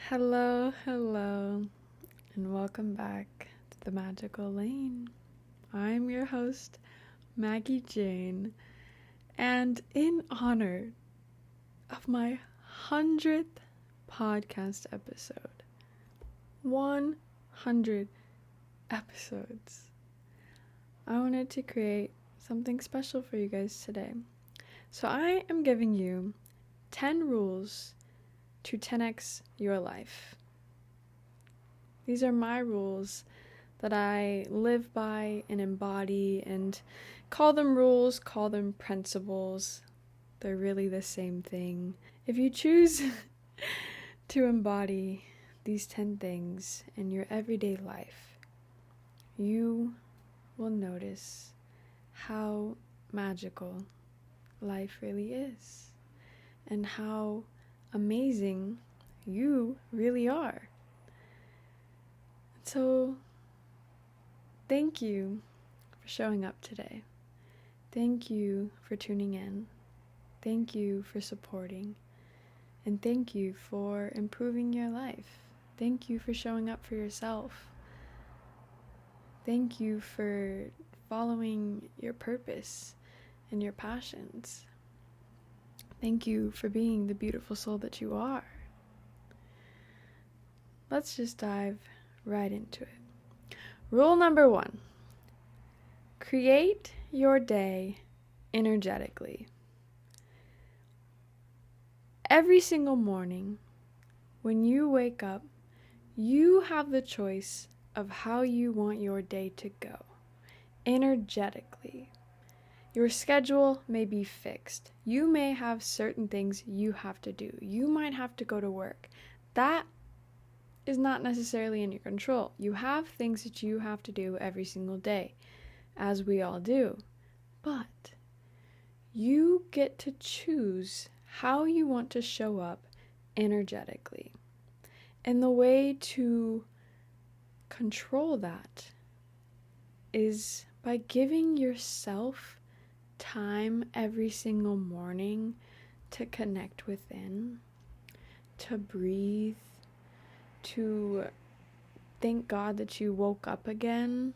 Hello, and welcome back to the Magical Lane. I'm your host, Maggie Jane, and in honor of my 100th podcast episode, 100 episodes, I wanted to create something special for you guys today. So I am giving you 10 rules to 10x your life. These are my rules that I live by and embody, and call them rules, call them principles. They're really the same thing. If you choose to embody these 10 things in your everyday life, you will notice how magical life really is and how amazing you really are. So, thank you for showing up today. Thank you for tuning in. Thank you for supporting. And thank you for improving your life. Thank you for showing up for yourself. Thank you for following your purpose and your passions. Thank you for being the beautiful soul that you are. Let's just dive right into it. Rule number 1. Create your day energetically. Every single morning, when you wake up, you have the choice of how you want your day to go, energetically. Your schedule may be fixed. You may have certain things you have to do. You might have to go to work. That is not necessarily in your control. You have things that you have to do every single day, as we all do. But you get to choose how you want to show up energetically. And the way to control that is by giving yourself time every single morning to connect within, to breathe, to thank God that you woke up again,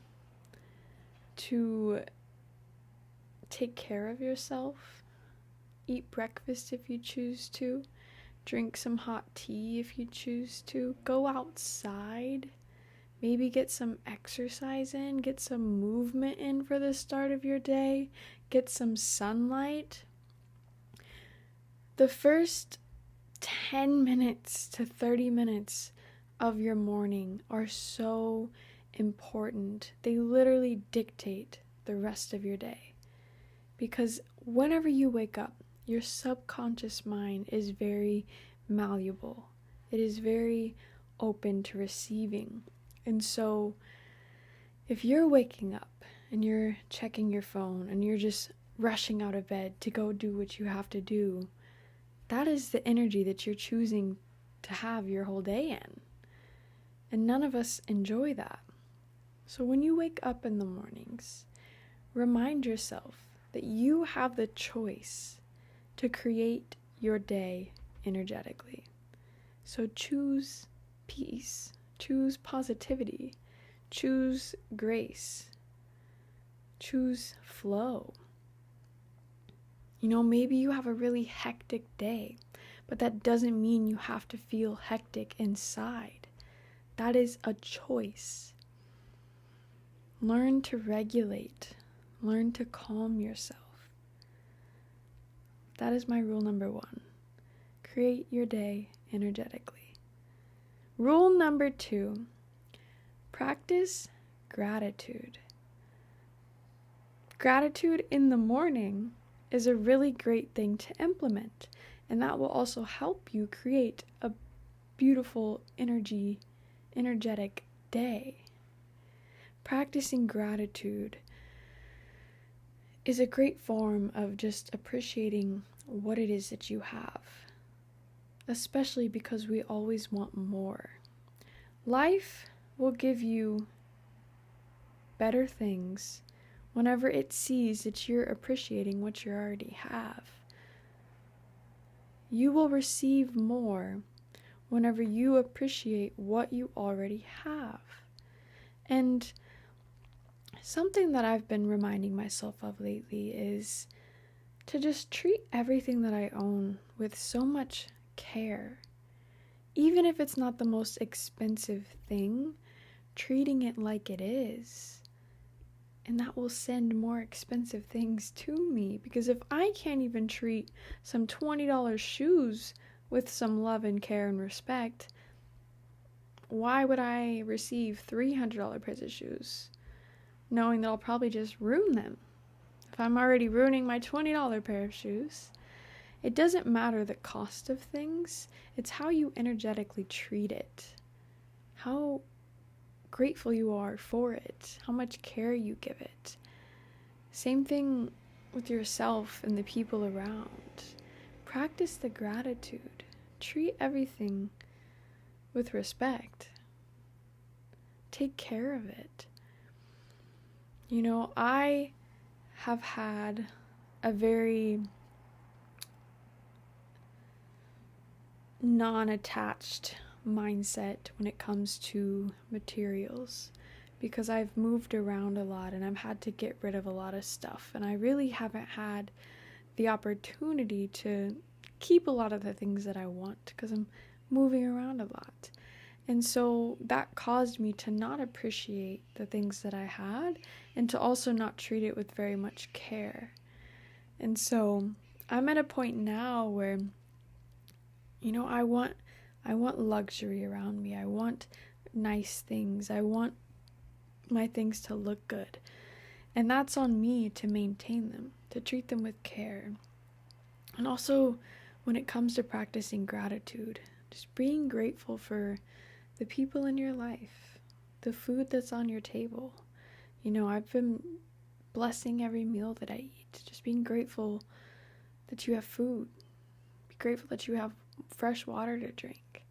to take care of yourself, eat breakfast if you choose to, drink some hot tea if you choose to, go outside, maybe get some exercise in, get some movement in for the start of your day, get some sunlight. The first 10 minutes to 30 minutes of your morning are so important. They literally dictate the rest of your day. Because whenever you wake up, your subconscious mind is very malleable. It is very open to receiving. And so, if you're waking up and you're checking your phone and you're just rushing out of bed to go do what you have to do, that is the energy that you're choosing to have your whole day in. And none of us enjoy that. So when you wake up in the mornings, remind yourself that you have the choice to create your day energetically. So choose peace, choose positivity, choose grace, choose flow. Maybe you have a really hectic day, but that doesn't mean you have to feel hectic inside. That is a choice. Learn to regulate. Learn to calm yourself. That is my rule number 1. Create your day energetically. Rule number 2. Practice gratitude. Gratitude in the morning is a really great thing to implement, and that will also help you create a beautiful energetic day. Practicing gratitude is a great form of just appreciating what it is that you have, especially because we always want more. Life will give you better things whenever it sees that you're appreciating what you already have. You will receive more whenever you appreciate what you already have. And something that I've been reminding myself of lately is to just treat everything that I own with so much care. Even if it's not the most expensive thing, treating it like it is. And that will send more expensive things to me. Because if I can't even treat some $20 shoes with some love and care and respect, why would I receive $300 pairs of shoes, knowing that I'll probably just ruin them? If I'm already ruining my $20 pair of shoes. It doesn't matter the cost of things, it's how you energetically treat it. How grateful you are for it, how much care you give it. Same thing with yourself and the people around. Practice the gratitude. Treat everything with respect. Take care of it. You know, I have had a very non-attached mindset when it comes to materials, because I've moved around a lot and I've had to get rid of a lot of stuff, and I really haven't had the opportunity to keep a lot of the things that I want because I'm moving around a lot. And so that caused me to not appreciate the things that I had and to also not treat it with very much care. And so I'm at a point now where, you know, I want luxury around me. I want nice things. I want my things to look good. And that's on me to maintain them, to treat them with care. And also, when it comes to practicing gratitude, just being grateful for the people in your life, the food that's on your table. You know, I've been blessing every meal that I eat, just being grateful that you have food. Be grateful that you have fresh water to drink.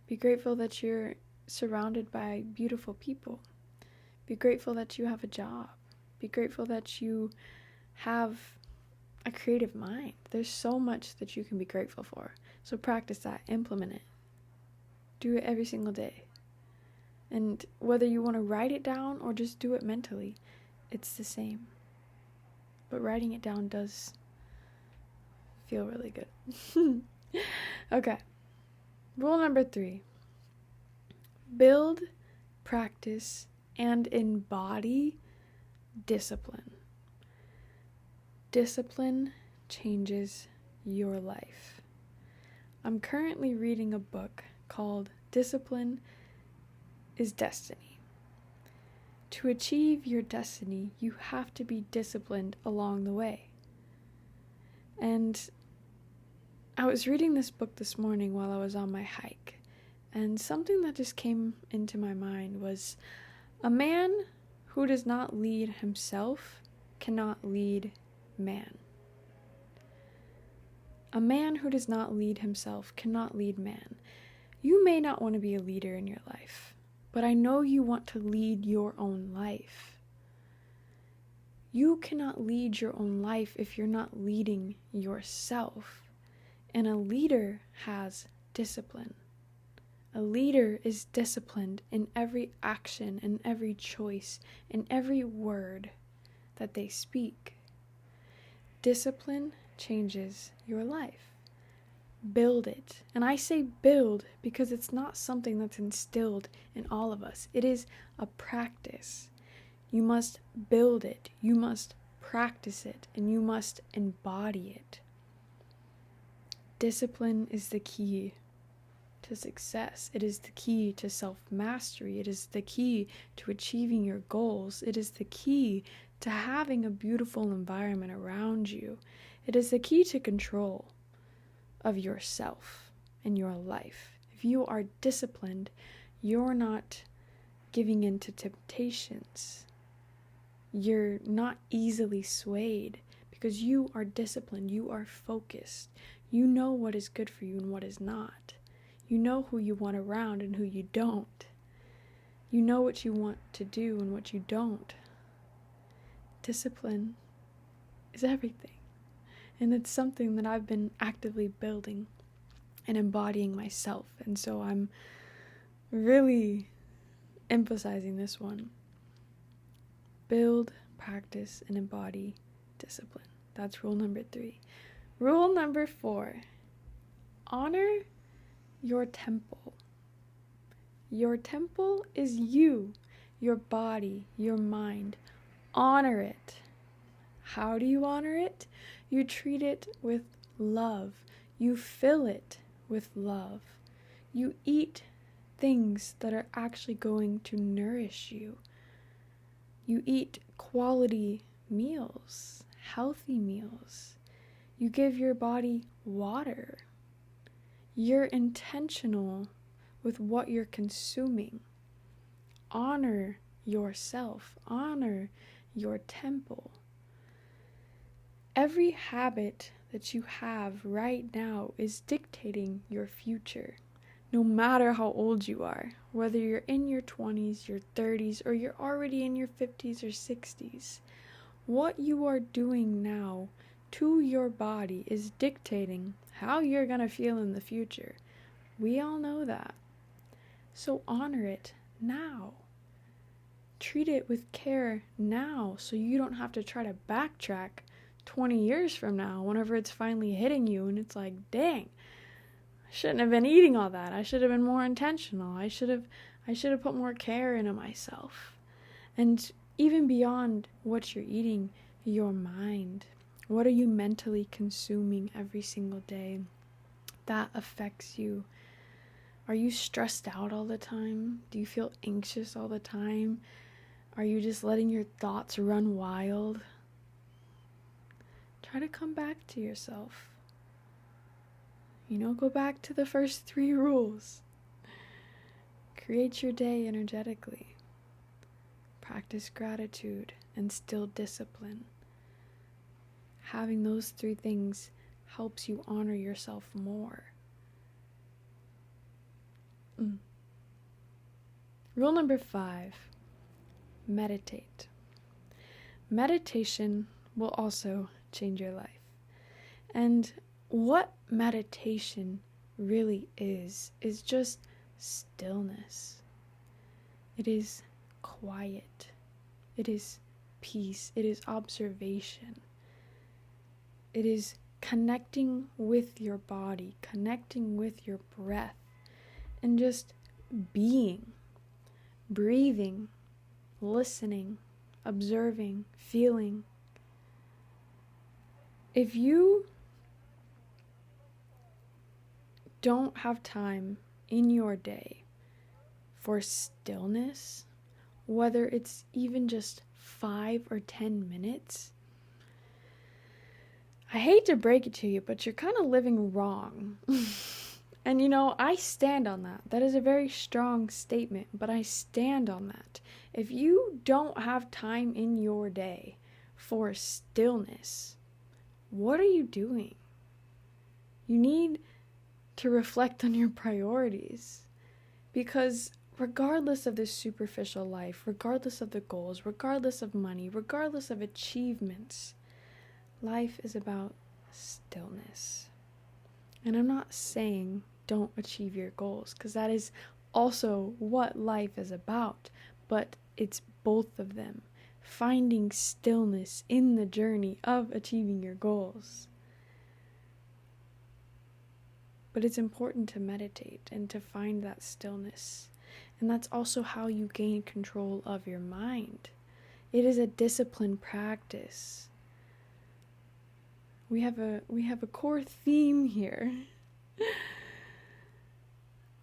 Be grateful that you're surrounded by beautiful people. Be grateful that you have a job. Be grateful that you have a creative mind. There's so much that you can be grateful for. So practice that, implement it. Do it every single day. And whether you want to write it down or just do it mentally, it's the same. But writing it down does feel really good. Okay. Rule number 3. Build, practice, and embody discipline. Discipline changes your life. I'm currently reading a book called Discipline is Destiny. To achieve your destiny, you have to be disciplined along the way. And I was reading this book this morning while I was on my hike, and something that just came into my mind was a man who does not lead himself cannot lead man. A man who does not lead himself cannot lead man. You may not want to be a leader in your life, but I know you want to lead your own life. You cannot lead your own life if you're not leading yourself. And a leader has discipline. A leader is disciplined in every action, in every choice, in every word that they speak. Discipline changes your life. Build it. And I say build because it's not something that's instilled in all of us. It is a practice. You must build it. You must practice it. And you must embody it. Discipline is the key to success. It is the key to self-mastery. It is the key to achieving your goals. It is the key to having a beautiful environment around you. It is the key to control of yourself and your life. If you are disciplined, you're not giving in to temptations. You're not easily swayed because you are disciplined. You are focused. You know what is good for you and what is not. You know who you want around and who you don't. You know what you want to do and what you don't. Discipline is everything. And it's something that I've been actively building and embodying myself. And so I'm really emphasizing this one. Build, practice, and embody discipline. That's rule number 3. Rule number 4. Honor your temple. Your temple is you, your body, your mind. Honor it. How do you honor it? You treat it with love. You fill it with love. You eat things that are actually going to nourish you. You eat quality meals, healthy meals. You give your body water. You're intentional with what you're consuming. Honor yourself. Honor your temple. Every habit that you have right now is dictating your future. No matter how old you are, whether you're in your 20s, your 30s, or you're already in your 50s or 60s, what you are doing now to your body is dictating how you're going to feel in the future. We all know that. So honor it now. Treat it with care now so you don't have to try to backtrack 20 years from now whenever it's finally hitting you and it's like, dang, I shouldn't have been eating all that. I should have been more intentional. I should have put more care into myself. And even beyond what you're eating, your mind. What are you mentally consuming every single day that affects you? Are you stressed out all the time? Do you feel anxious all the time? Are you just letting your thoughts run wild? Try to come back to yourself. Go back to the first 3 rules. Create your day energetically. Practice gratitude and still discipline. Having those 3 things helps you honor yourself more. Rule number 5, meditate. Meditation will also change your life. And what meditation really is just stillness. It is quiet. It is peace. It is observation. It is connecting with your body, connecting with your breath, and just being, breathing, listening, observing, feeling. If you don't have time in your day for stillness, whether it's even just 5 or 10 minutes, I hate to break it to you, but you're kind of living wrong. And I stand on that. That is a very strong statement, but I stand on that. If you don't have time in your day for stillness, what are you doing? You need to reflect on your priorities. Because regardless of the superficial life, regardless of the goals, regardless of money, regardless of achievements, life is about stillness. And I'm not saying don't achieve your goals, because that is also what life is about, but it's both of them. Finding stillness in the journey of achieving your goals. But it's important to meditate and to find that stillness. And that's also how you gain control of your mind. It is a disciplined practice. We have a core theme here.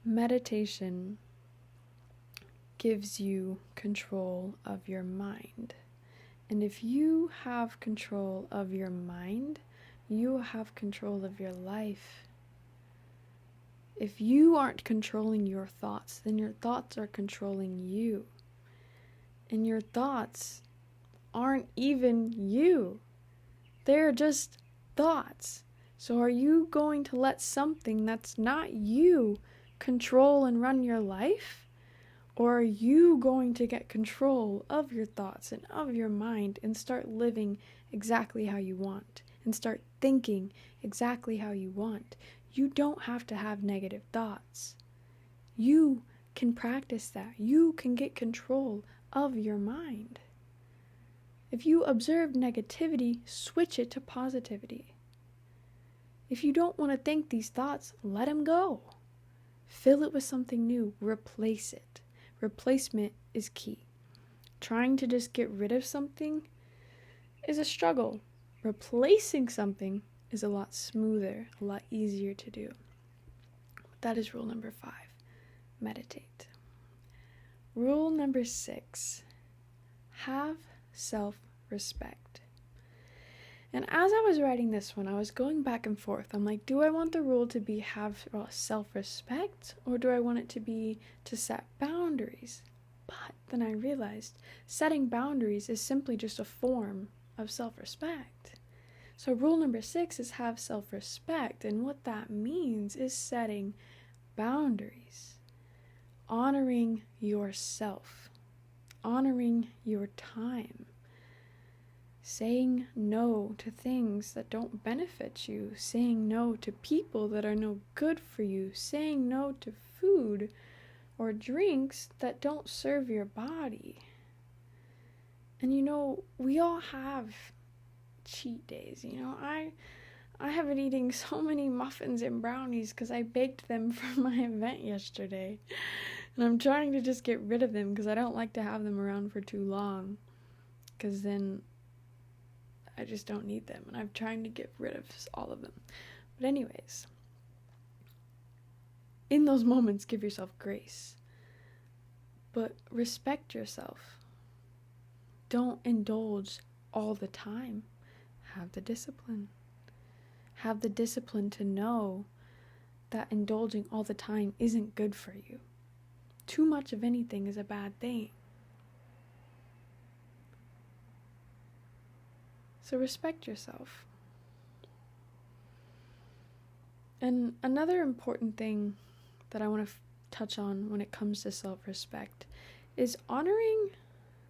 Meditation gives you control of your mind. And if you have control of your mind, you have control of your life. If you aren't controlling your thoughts, then your thoughts are controlling you. And your thoughts aren't even you. They're just thoughts. So are you going to let something that's not you control and run your life? Or are you going to get control of your thoughts and of your mind and start living exactly how you want and start thinking exactly how you want. You don't have to have negative thoughts. You can practice that. You can get control of your mind. If you observe negativity, switch it to positivity. If you don't want to think these thoughts, let them go. Fill it with something new. Replace it. Replacement is key. Trying to just get rid of something is a struggle. Replacing something is a lot smoother, a lot easier to do. That is rule number 5. Meditate. Rule number 6. Have self-respect. And as I was writing this one, I was going back and forth. I'm like, do I want the rule to be have self-respect, or do I want it to be to set boundaries? But then I realized setting boundaries is simply just a form of self-respect. So rule number 6 is have self-respect, and what that means is setting boundaries, honoring yourself, honoring your time, saying no to things that don't benefit you, saying no to people that are no good for you, saying no to food or drinks that don't serve your body. And we all have cheat days. I have been eating so many muffins and brownies because I baked them for my event yesterday. And I'm trying to just get rid of them because I don't like to have them around for too long, because then I just don't need them, and I'm trying to get rid of all of them. But anyways, in those moments, give yourself grace, but respect yourself. Don't indulge all the time. Have the discipline. Have the discipline to know that indulging all the time isn't good for you. Too much of anything is a bad thing. So respect yourself. And another important thing that I want to touch on when it comes to self-respect is honoring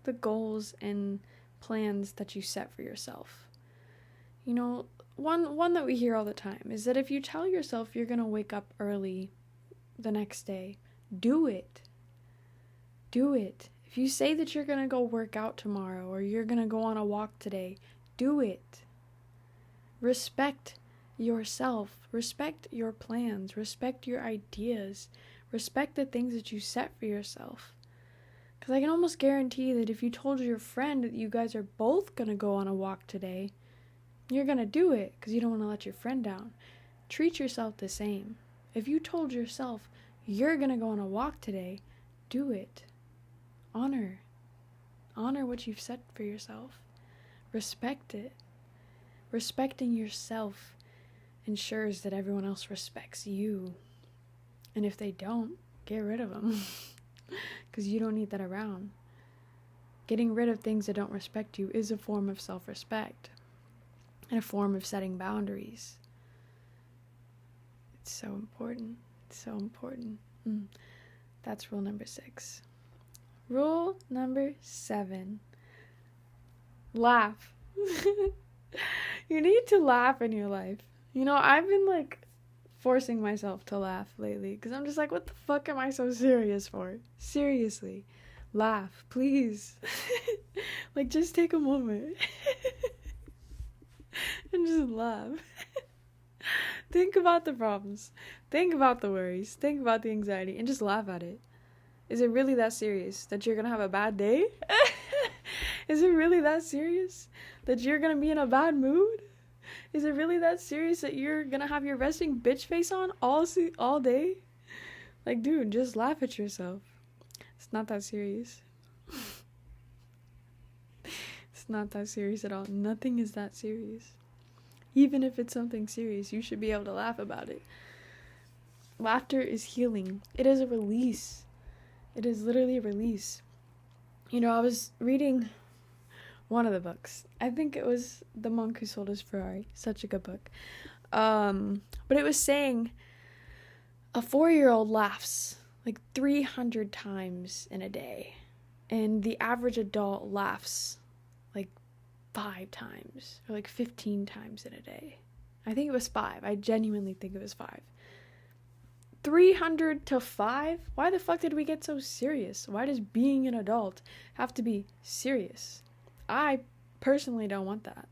the goals and plans that you set for yourself. One that we hear all the time is that if you tell yourself you're going to wake up early the next day, do it. Do it. If you say that you're going to go work out tomorrow, or you're going to go on a walk today, do it. Respect yourself. Respect your plans. Respect your ideas. Respect the things that you set for yourself. Because I can almost guarantee that if you told your friend that you guys are both going to go on a walk today, you're going to do it because you don't want to let your friend down. Treat yourself the same. If you told yourself you're going to go on a walk today, do it. Honor what you've set for yourself. Respect it. Respecting yourself ensures that everyone else respects you. And if they don't, get rid of them. Because you don't need that around. Getting rid of things that don't respect you is a form of self-respect. And a form of setting boundaries. It's so important. It's so important. That's rule number 6. Rule number 7. Laugh. You need to laugh in your life. I've been forcing myself to laugh lately because I'm just like, what the fuck am I so serious for? Seriously. Laugh, please. Just take a moment. And just laugh. Think about the problems. Think about the worries. Think about the anxiety and just laugh at it. Is it really that serious that you're going to have a bad day? Is it really that serious that you're going to be in a bad mood? Is it really that serious that you're going to have your resting bitch face on all day? Dude, just laugh at yourself. It's not that serious. It's not that serious at all. Nothing is that serious. Even if it's something serious, you should be able to laugh about it. Laughter is healing. It is a release. It is literally a release. I was reading one of the books. I think it was The Monk Who Sold His Ferrari. Such a good book. But it was saying a 4-year-old laughs 300 times in a day. And the average adult laughs 5 times or 15 times in a day. I think it was 5. I genuinely think it was 5. 300 to 5? Why the fuck did we get so serious? Why does being an adult have to be serious? I personally don't want that.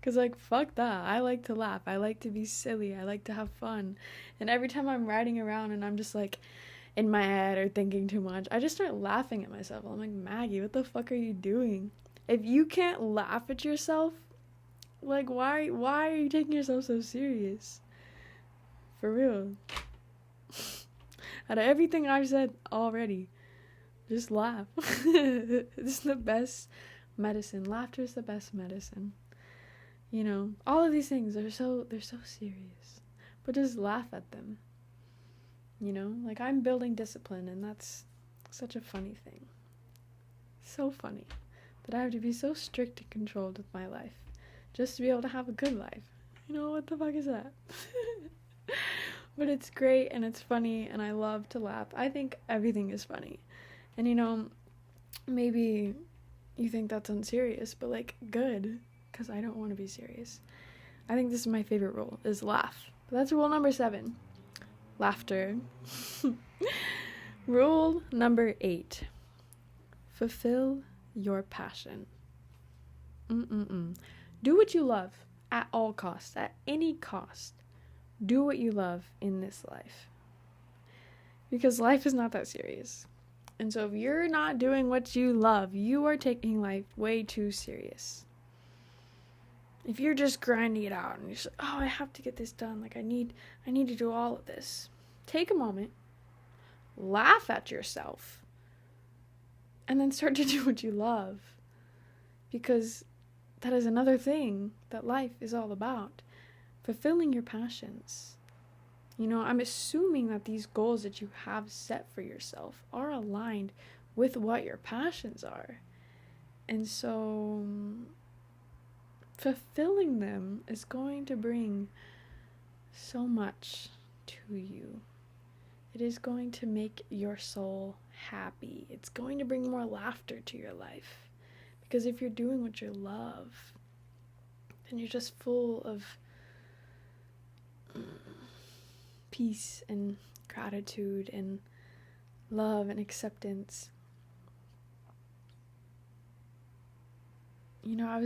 Because, like, fuck that. I like to laugh. I like to be silly. I like to have fun. And every time I'm riding around and I'm just, like, in my head or thinking too much, I just start laughing at myself. I'm like, Maggie, what the fuck are you doing? If you can't laugh at yourself, like, why are you taking yourself so serious? For real. Out of everything I've said already, just laugh. It's the best medicine. Laughter is the best medicine. You know, all of these things they're so serious, but just laugh at them. You know, like, I'm building discipline, and that's such a funny thing. So funny that I have to be so strict and controlled with my life just to be able to have a good life. You know, what the fuck is that? But it's great, and it's funny, and I love to laugh. I think everything is funny. And, you know, maybe you think that's unserious, but, like, good, because I don't want to be serious. I think this is my favorite rule, is laugh. But that's rule number 7. Laughter. Rule number 8. Fulfill your passion. Do what you love at all costs, at any cost. Do what you love in this life. Because life is not that serious. And so if you're not doing what you love, you are taking life way too serious. If you're just grinding it out and you're just like, oh, I have to get this done. Like, I need to do all of this. Take a moment, laugh at yourself, and then start to do what you love. Because that is another thing that life is all about. Fulfilling your passions. You know, I'm assuming that these goals that you have set for yourself are aligned with what your passions are. And so fulfilling them is going to bring so much to you. It is going to make your soul happy. It's going to bring more laughter to your life. Because if you're doing what you love, then you're just full of peace and gratitude and love and acceptance. You know, I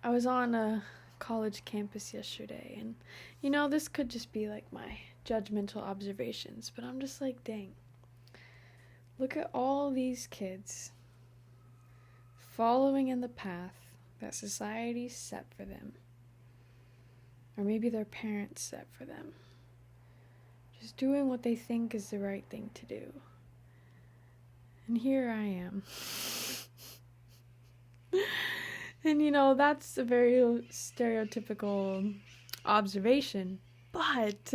was on a college campus yesterday, and you know, this could just be like my judgmental observations, but I'm just like, dang, look at all these kids following in the path that society set for them, or maybe their parents set for them, just doing what they think is the right thing to do. And here I am. And you know, that's a very stereotypical observation, but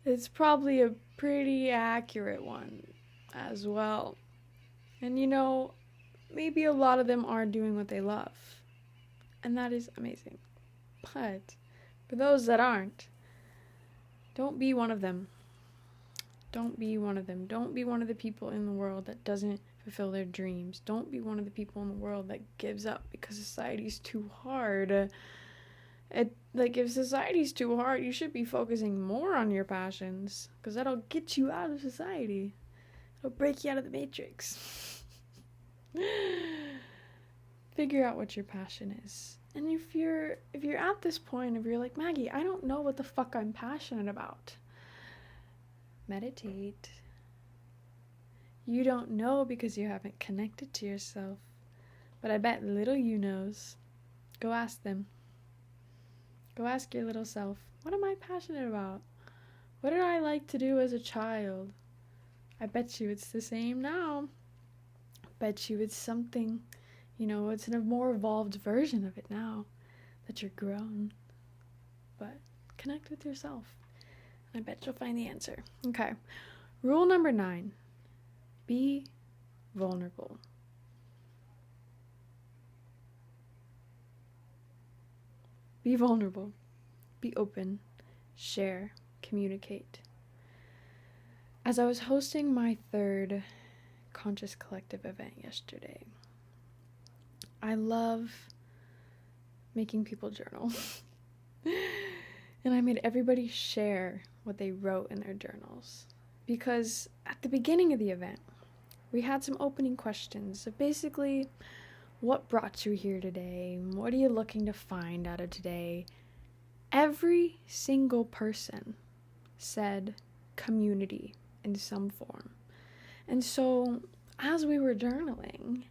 it's probably a pretty accurate one as well. And you know, maybe a lot of them are doing what they love, and that is amazing. But for those that aren't, don't be one of them. Don't be one of them. Don't be one of the people in the world that doesn't fulfill their dreams. Don't be one of the people in the world that gives up because society's too hard. If society's too hard, you should be focusing more on your passions, because that'll get you out of society. It'll break you out of the matrix. Figure out what your passion is. And if you're at this point, if you're like, Maggie, I don't know what the fuck I'm passionate about, meditate. You don't know because you haven't connected to yourself. But I bet little you knows. Go ask them. Go ask your little self, what am I passionate about? What did I like to do as a child? I bet you it's the same now. Bet you it's something, you know, it's a more evolved version of it now that you're grown. But connect with yourself. I bet you'll find the answer. Okay. Rule number 9. Be vulnerable. Be vulnerable. Be open. Share. Communicate. As I was hosting my 3rd Conscious Collective event yesterday, I love making people journal. And I made everybody share what they wrote in their journals. Because at the beginning of the event, we had some opening questions of basically, what brought you here today? What are you looking to find out of today? Every single person said community in some form. And so as we were journaling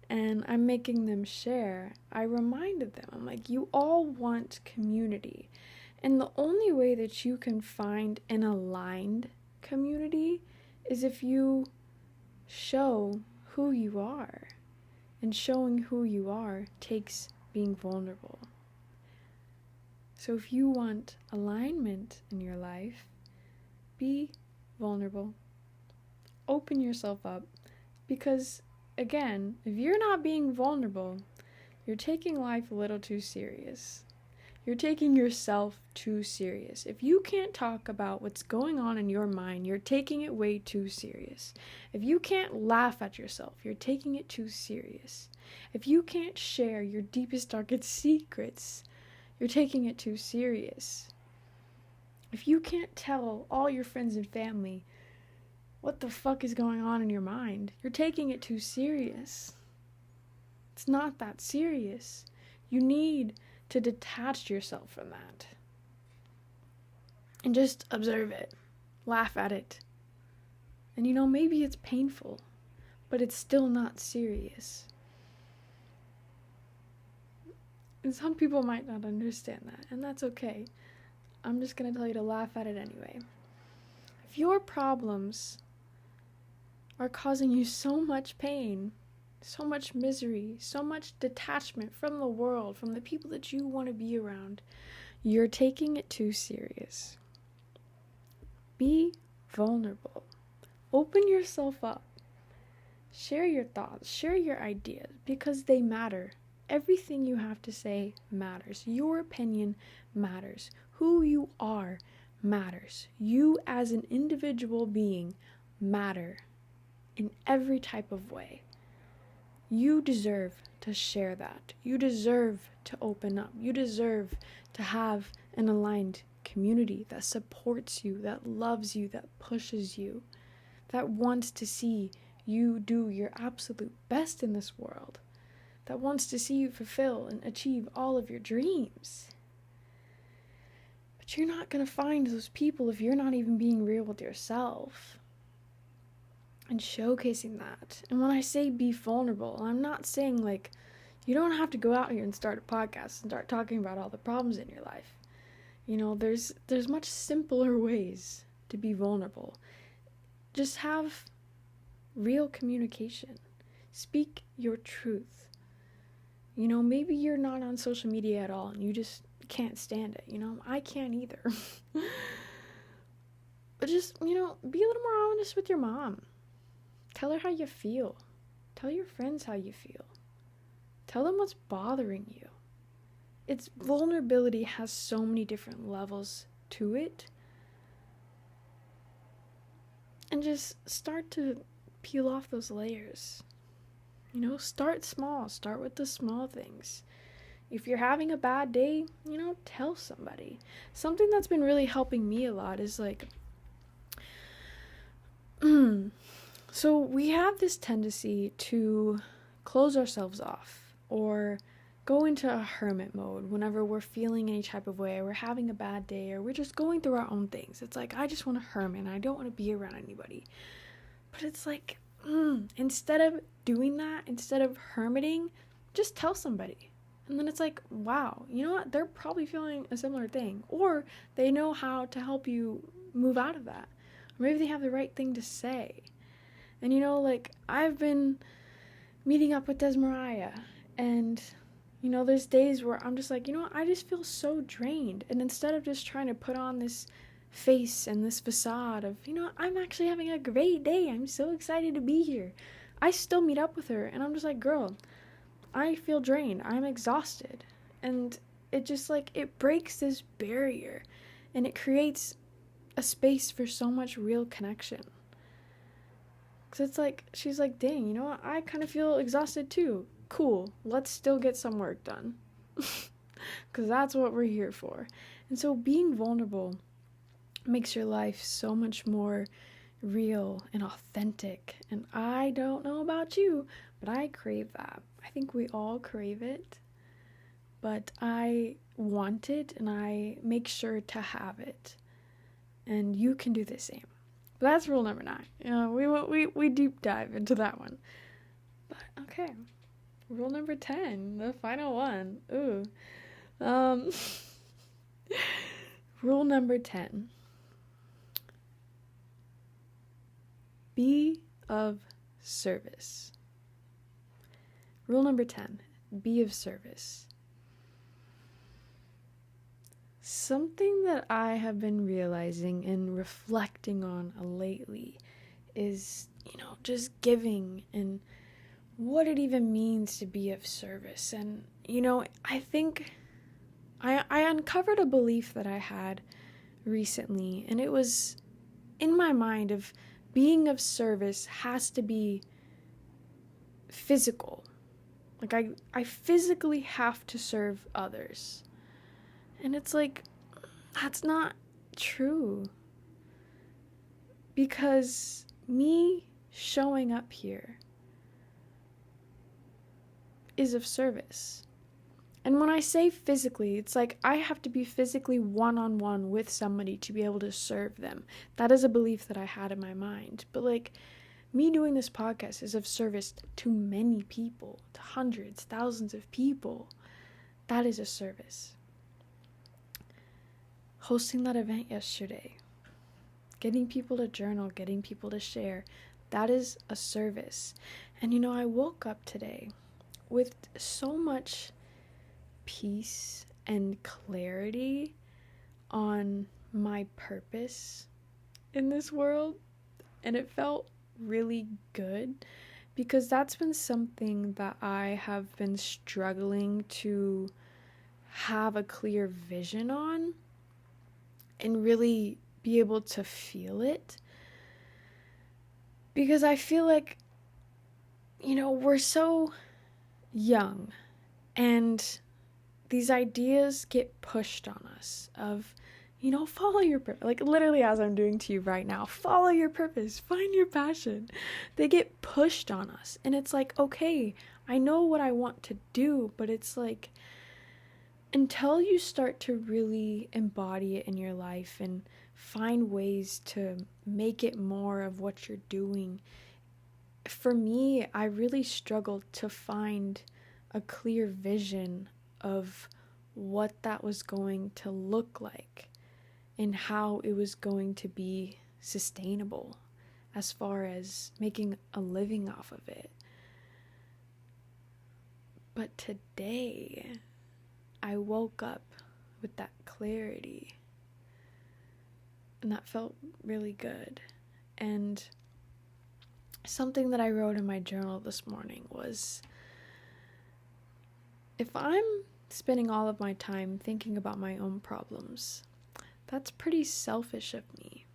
and I'm making them share, I reminded them, I'm like, you all want community. And the only way that you can find an aligned community is if you show who you are. And showing who you are takes being vulnerable. So if you want alignment in your life, be vulnerable. Open yourself up. Because, again, if you're not being vulnerable, you're taking life a little too serious. You're taking yourself too serious. If you can't talk about what's going on in your mind, you're taking it way too serious. If you can't laugh at yourself, you're taking it too serious. If you can't share your deepest, darkest secrets, you're taking it too serious. If you can't tell all your friends and family what the fuck is going on in your mind, you're taking it too serious. It's not that serious. You need to detach yourself from that and just observe it, laugh at it. And maybe it's painful, but it's still not serious. And some people might not understand that, and that's okay. I'm just going to tell you to laugh at it anyway. If your problems are causing you so much pain, so much misery, so much detachment from the world, from the people that you want to be around, you're taking it too serious. Be vulnerable. Open yourself up. Share your thoughts, share your ideas, because they matter. Everything you have to say matters. Your opinion matters. Who you are matters. You as an individual being matter in every type of way. You deserve to share that. You deserve to open up. You deserve to have an aligned community that supports you, that loves you, that pushes you, that wants to see you do your absolute best in this world, that wants to see you fulfill and achieve all of your dreams. But you're not going to find those people if you're not even being real with yourself and showcasing that. And when I say be vulnerable, I'm not saying like you don't have to go out here and start a podcast and start talking about all the problems in your life. There's much simpler ways to be vulnerable. Just have real communication. Speak your truth. Maybe you're not on social media at all and you just can't stand it. I can't either. But just, be a little more honest with your mom. Tell her how you feel. Tell your friends how you feel. Tell them what's bothering you. Vulnerability has so many different levels to it. And just start to peel off those layers. Start small. Start with the small things. If you're having a bad day, tell somebody. Something that's been really helping me a lot is like, so we have this tendency to close ourselves off or go into a hermit mode whenever we're feeling any type of way, or we're having a bad day, or we're just going through our own things. It's like, I just want to hermit and I don't want to be around anybody. But it's like, instead of doing that, instead of hermiting, just tell somebody. And then it's like, wow, you know what? They're probably feeling a similar thing. Or they know how to help you move out of that. Or maybe they have the right thing to say. And I've been meeting up with Desmariah, and there's days where I'm just like, I just feel so drained. And instead of just trying to put on this face and this facade of, I'm actually having a great day, I'm so excited to be here, I still meet up with her, and I'm just like, girl, I feel drained, I'm exhausted. And it just it breaks this barrier, and it creates a space for so much real connection. Because it's like, she's like, dang, I kind of feel exhausted too. Cool, let's still get some work done. because that's what we're here for. And so being vulnerable makes your life so much more real and authentic. And I don't know about you, but I crave that. I think we all crave it, but I want it and I make sure to have it. And you can do the same. But that's rule number 9. You know, we deep dive into that one. But okay. Rule number 10, the final one. Ooh. Rule number 10. Be of service. Rule number 10. Be of service. Something that I have been realizing and reflecting on lately is, just giving and what it even means to be of service. And, I think I uncovered a belief that I had recently, and it was in my mind of being of service has to be physical. Like, I physically have to serve others. And it's like, that's not true. Because me showing up here is of service. And when I say physically, it's like I have to be physically one-on-one with somebody to be able to serve them. That is a belief that I had in my mind. But like, me doing this podcast is of service to many people, to hundreds, thousands of people. That is a service. Hosting that event yesterday, getting people to journal, getting people to share, that is a service. And I woke up today with so much peace and clarity on my purpose in this world, and it felt really good because that's been something that I have been struggling to have a clear vision on and really be able to feel it, because I feel like we're so young and these ideas get pushed on us of follow your purpose, like literally as I'm doing to you right now, follow your purpose, find your passion. They get pushed on us, and it's like, okay, I know what I want to do, but it's like, until you start to really embody it in your life and find ways to make it more of what you're doing, for me, I really struggled to find a clear vision of what that was going to look like and how it was going to be sustainable as far as making a living off of it. But today, I woke up with that clarity, and that felt really good. And something that I wrote in my journal this morning was, if I'm spending all of my time thinking about my own problems, that's pretty selfish of me,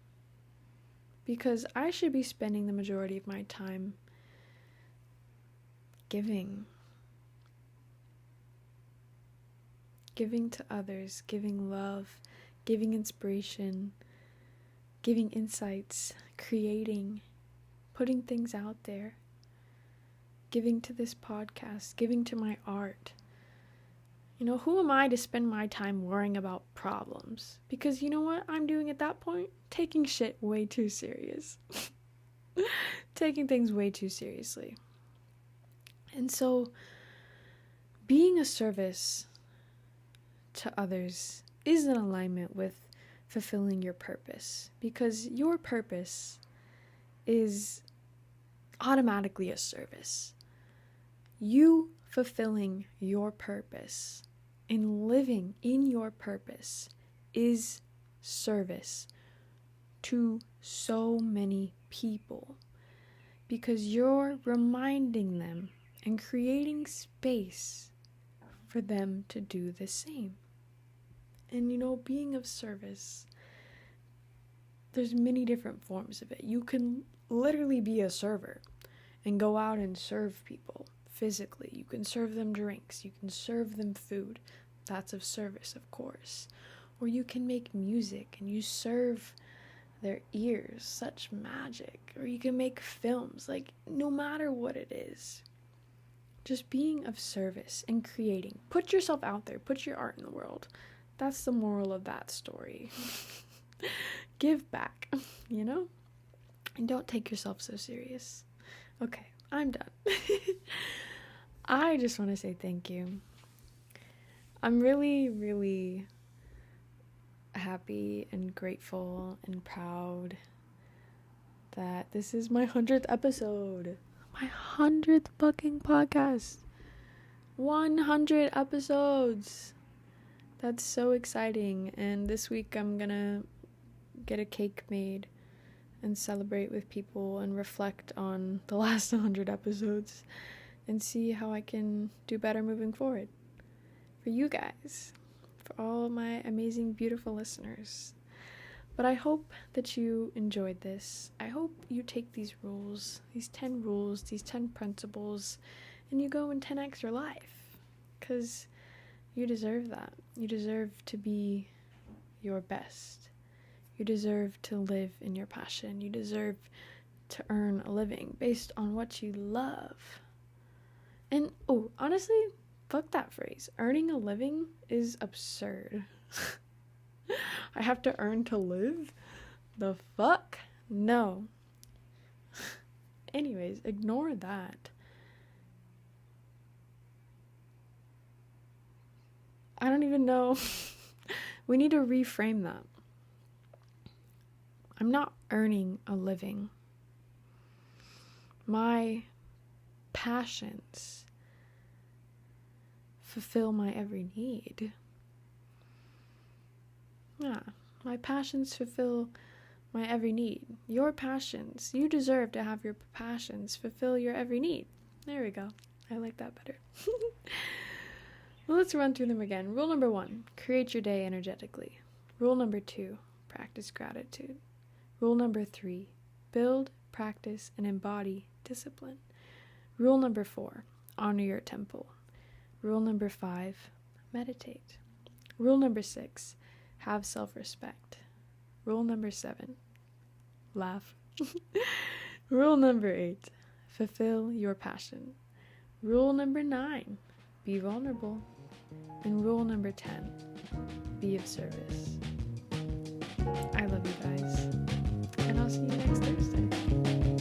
because I should be spending the majority of my time giving to others, giving love, giving inspiration, giving insights, creating, putting things out there, giving to this podcast, giving to my art. Who am I to spend my time worrying about problems? Because you know what I'm doing at that point? Taking shit way too serious. Taking things way too seriously. And so, being a service to others is in alignment with fulfilling your purpose, because your purpose is automatically a service. You fulfilling your purpose and living in your purpose is service to so many people, because you're reminding them and creating space for them to do the same. And being of service, there's many different forms of it. You can literally be a server and go out and serve people physically. You can serve them drinks, you can serve them food. That's of service, of course. Or you can make music and you serve their ears such magic. Or you can make films, like no matter what it is. Just being of service and creating. Put yourself out there. Put your art in the world. That's the moral of that story. Give back, you know? And don't take yourself so serious. Okay, I'm done. I just want to say thank you. I'm really, really happy and grateful and proud that this is my 100th episode. My 100th fucking podcast. 100 episodes. That's so exciting. And this week I'm gonna get a cake made and celebrate with people and reflect on the last 100 episodes and see how I can do better moving forward. For you guys, for all my amazing, beautiful listeners. But I hope that you enjoyed this. I hope you take these rules, these 10 rules, these 10 principles, and you go and 10x your life. Because you deserve that. You deserve to be your best. You deserve to live in your passion. You deserve to earn a living based on what you love. And, honestly, fuck that phrase. Earning a living is absurd. I have to earn to live? The fuck? No. Anyways, ignore that. I don't even know. We need to reframe that. I'm not earning a living. My passions fulfill my every need. Yeah, my passions fulfill my every need. Your passions, you deserve to have your passions fulfill your every need. There we go. I like that better. Well, let's run through them again. Rule number 1, create your day energetically. Rule number 2, practice gratitude. Rule number 3, build, practice, and embody discipline. Rule number 4, honor your temple. Rule number 5, meditate. Rule number 6, have self-respect. Rule number 7, laugh. Rule number 8, fulfill your passion. Rule number 9, be vulnerable. And rule number 10, be of service. I love you guys. And I'll see you next Thursday.